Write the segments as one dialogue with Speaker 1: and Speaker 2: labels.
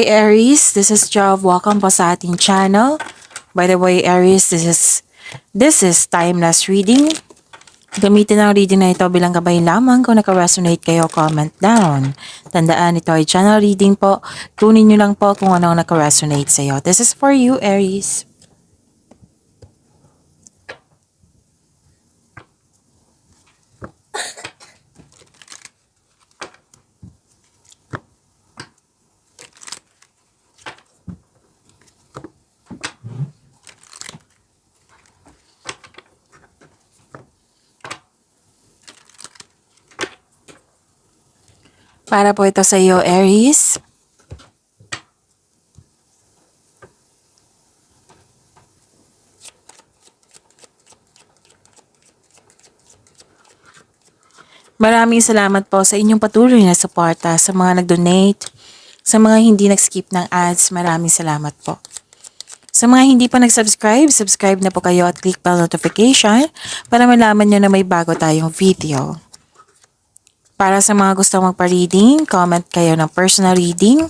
Speaker 1: Hi Aries, this is Jov. Welcome po sa ating channel. By the way, Aries, this is timeless reading. Gamitin ang reading na ito bilang gabay lamang. Kung naka-resonate kayo, comment down. Tandaan, ito ay channel reading po. Kunin nyo lang po kung anong naka-resonate sa iyo. This is for you, Aries. Para po ito sa iyo, Aries. Maraming salamat po sa inyong patuloy na suporta, sa mga nag-donate, sa mga hindi nag-skip ng ads. Maraming salamat po. Sa mga hindi pa nag-subscribe, subscribe na po kayo at click bell notification para malaman nyo na may bago tayong video. Para sa mga gustong magpa-reading, comment kayo ng personal reading.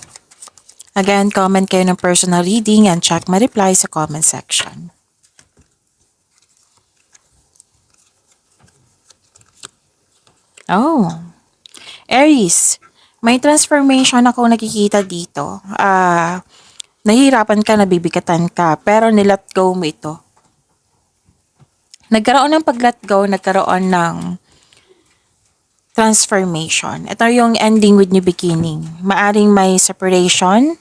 Speaker 1: Again, comment kayo ng personal reading and check my reply sa comment section. Oh, Aries, may transformation ako nakikita dito. Nahihirapan ka, nabibigatan ka, pero nilet go mo ito. Nagkaroon ng pag-let go, nagkaroon ng transformation. Ito yung ending with new beginning. Maaring may separation,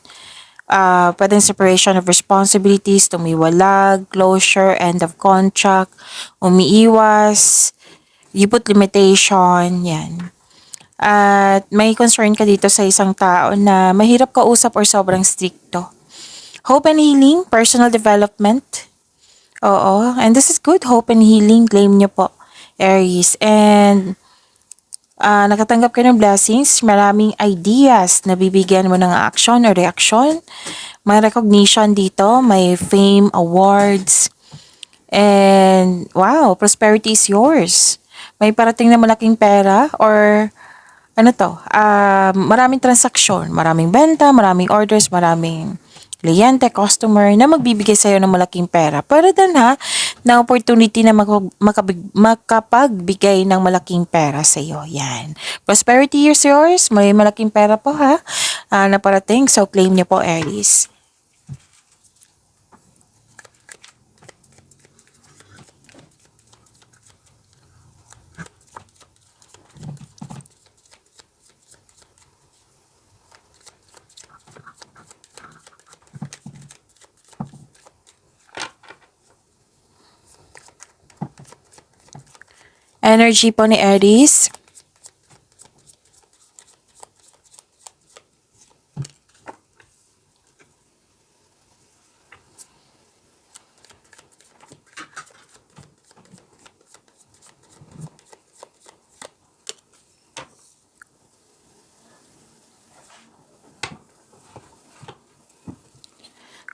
Speaker 1: pwedeng separation of responsibilities, tumiwalag, closure, end of contract, umiiwas, you put limitation, yan. At may concern ka dito sa isang tao na mahirap kausap or sobrang stricto. Hope and healing, personal development. Oo, and this is good, hope and healing, claim nyo po, Aries. And nakatanggap ka ng blessings, maraming ideas na bibigyan mo ng action or reaction. May recognition dito, may fame, awards, and wow, prosperity is yours. May parating na malaking pera or maraming transaksyon, maraming benta, maraming orders, maraming kliyente, customer na magbibigay sa'yo ng malaking pera. Para din na opportunity na makapagbigay ng malaking pera sa'yo. Yan. Prosperity is yours. May malaking pera po na parating. So, claim niyo po, Aries. Energy po ni Aries.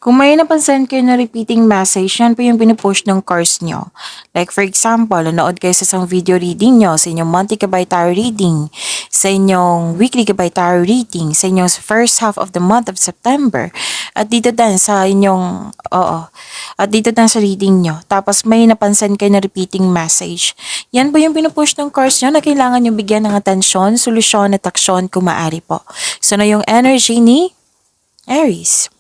Speaker 1: Kung may napansin kayo na repeating message, yan po yung pinupush ng course nyo. Like for example, nanood kayo sa isang video reading nyo, sa inyong monthly Gabay Tarot reading, sa inyong weekly Gabay Tarot reading, sa inyong first half of the month of September, at dito din sa inyong, at dito din sa reading nyo. Tapos may napansin kayo na repeating message. Yan po yung pinupush ng course nyo na kailangan nyo bigyan ng atensyon, solusyon at aksyon kung maaari po. So na yung energy ni Aries.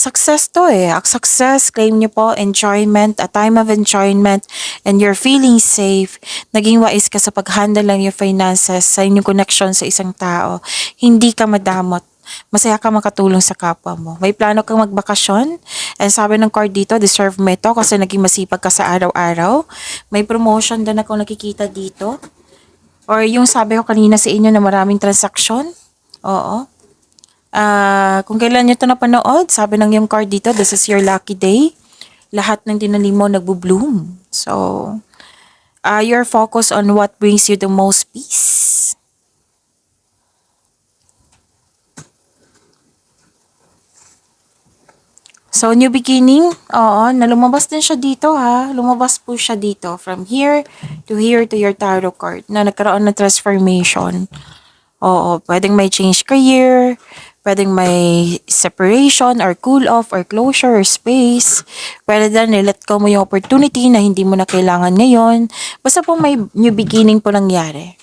Speaker 1: Success to success, claim nyo po, enjoyment, a time of enjoyment, and you're feeling safe. Naging wise ka sa pag-handle ng your finances, sa inyong connection sa isang tao. Hindi ka madamot. Masaya ka makatulong sa kapwa mo. May plano kang magbakasyon. And sabi ng card dito, deserve mo ito kasi naging masipag ka sa araw-araw. May promotion din ako nakikita dito. Or yung sabi ko kanina sa inyo na maraming transaksyon. Oo. Kung kailan nyo ito napanood, sabi ng yung card dito, this is your lucky day. Lahat ng tinanim mo nagbo-bloom. So, you're focused on what brings you the most peace. So, new beginning, lumabas din siya dito Lumabas po siya dito. From here to your tarot card na nagkaroon ng transformation. Oo, pwedeng may change career, pwedeng may separation or cool off or closure or space. Pwede din let go mo yung opportunity na hindi mo na kailangan ngayon. Basta po may new beginning po nangyari.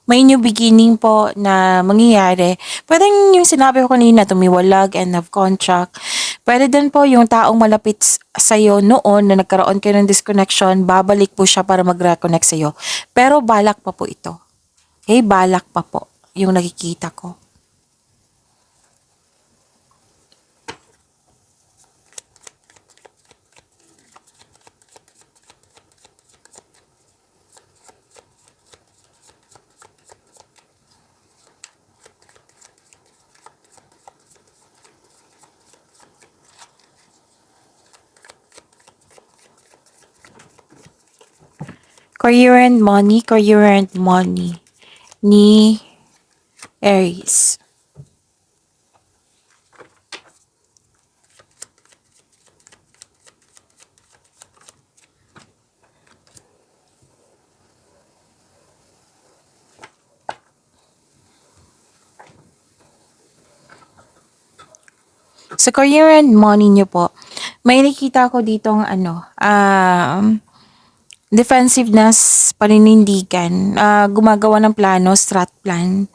Speaker 1: May new beginning po na mangyayari. Pwedeng yung sinabi ko kanina, tumiwalag, end of contract. Pwede din po yung taong malapit sa'yo noon na nagkaroon kayo ng disconnection, babalik po siya para mag-reconnect sa'yo. Pero balak pa po ito. Okay, balak pa po yung nakikita ko. Career and money ni Aries. Sa career and money niyo po, may nakita ko ditong defensiveness, paninindigan, gumagawa ng plano, strat plan.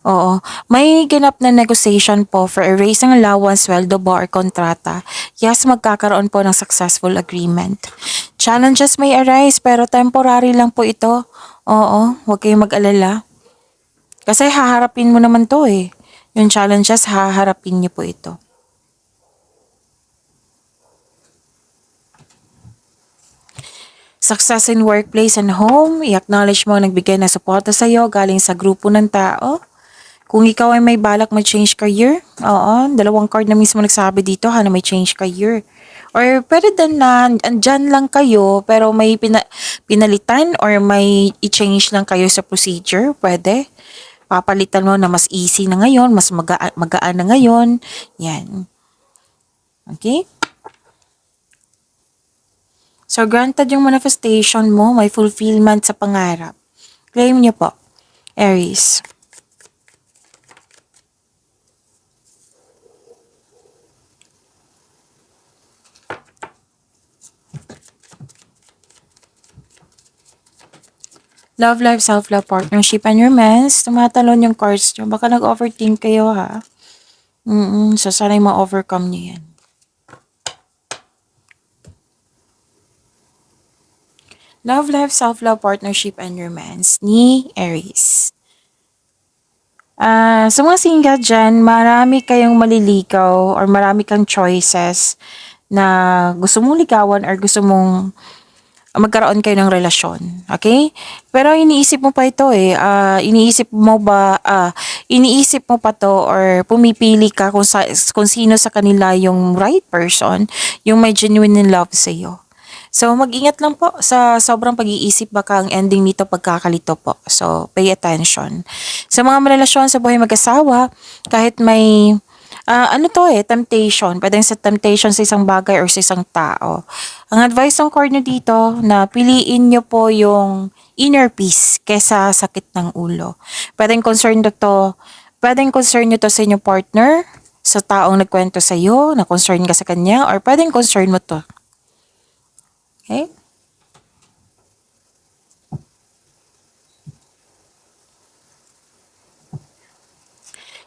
Speaker 1: Oo. May ganap na negotiation po for a raise ng allowance, sweldo ba or kontrata. Yes, magkakaroon po ng successful agreement. Challenges may arise pero temporary lang po ito. Oo, huwag kayong mag-alala. Kasi haharapin mo naman to eh. Yung challenges, haharapin niyo po ito. Success in workplace and home, i-acknowledge mo ang nagbigay na suporta sa'yo galing sa grupo ng tao. Kung ikaw ay may balak mag-change career, oo, dalawang card na mismo nagsabi dito na may change career. Or pwede din na andyan lang kayo pero may pinalitan or may i-change lang kayo sa procedure, pwede. Papalitan mo na mas easy na ngayon, mas magaan na ngayon. Yan. Okay? So, granted yung manifestation mo, may fulfillment sa pangarap. Claim niyo po, Aries. Love life, self-love, partnership, and romance. Tumatalon yung cards nyo. Baka nag-overthink kayo ha. So, sana ma-overcome nyo yan. Love life, self-love, partnership, and romance ni Aries. Sa mga single dyan, marami kayong maliligaw or marami kang choices na gusto mong ligawan or gusto mong magkaroon kayo ng relasyon. Okay? Pero iniisip mo pa ito eh. Iniisip mo pa to or pumipili ka kung sino sa kanila yung right person, yung may genuine love sa iyo. So, mag-ingat lang po sa sobrang pag-iisip, baka ang ending nito pagkakalito po. So, pay attention. Sa mga relasyon sa buhay mag-asawa, kahit may temptation. Pwedeng sa temptation sa isang bagay or sa isang tao. Ang advice ng card nyo dito, na piliin nyo po yung inner peace kesa sakit ng ulo. Pwedeng concern nyo to sa inyong partner, sa taong nagkwento sa iyo, na concern ka sa kanya, or pwedeng concern mo to. Okay?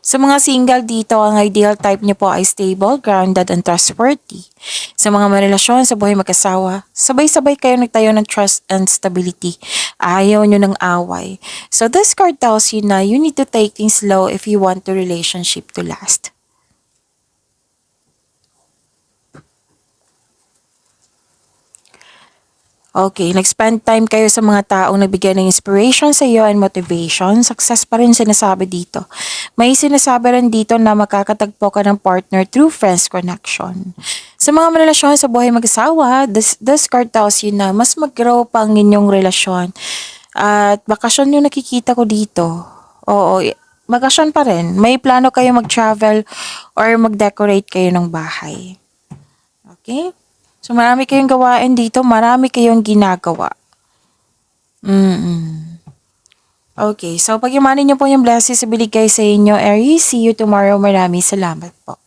Speaker 1: Sa mga single dito, ang ideal type niyo po ay stable, grounded, and trustworthy. Sa mga marelasyon sa buhay mag-asawa, sabay-sabay kayo nagtayo ng trust and stability. Ayaw nyo ng away. So this card tells you na you need to take things slow if you want the relationship to last. Okay, nag-spend time kayo sa mga taong nagbigay ng inspiration sa iyo and motivation. Success pa rin sinasabi dito. May sinasabi rin dito na makakatagpo ka ng partner through friends connection. Sa mga relasyon sa buhay mag-asawa, this card tells you na mas mag-grow pa ang inyong relasyon. At bakasyon yung nakikita ko dito. Oo, bakasyon pa rin. May plano kayo mag-travel or mag-decorate kayo ng bahay. Okay? So, marami kayong gawain dito, marami kayong ginagawa. Okay, so pag-imanin niyo po yung blessings na binigay sa inyo, Aries. See you tomorrow. Maraming salamat po.